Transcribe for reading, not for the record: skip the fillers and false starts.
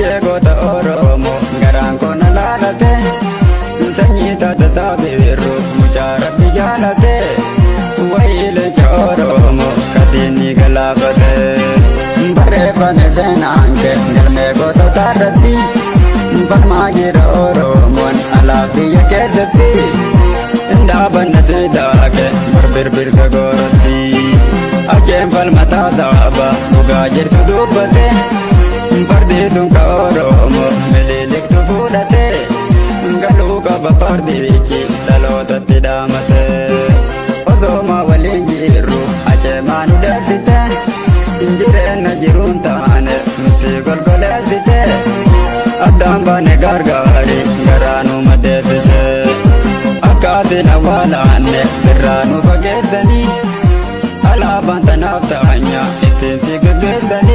Haccee goota oromoo garaan koona laalate sanyii taate saabiru mucaa rabbi jaalate wayii leenca oromoo katiinni galaafate barreeffame seenaan kee galmee gootota irratti falmaa jira oromoon alaaf biyya keessatti indaabanna siidaa kee barbirbirsa gooratti Hacceen falmataa saaba dhugaa jirtu dubbatee fardiituun ka oromoo mililiktu fuudhatee galuu qaba fardichi dhalootatti dhaamate osooma waliin jirru Haccee maanu deessite jireenya jiruun taane nutti golgoleessite addaan baane gargaari garaanuu madeessite akkaatiin awwaalaanne birraanuu fageessanii alaabaan tanaaf taanya ittiin si gaggeessanii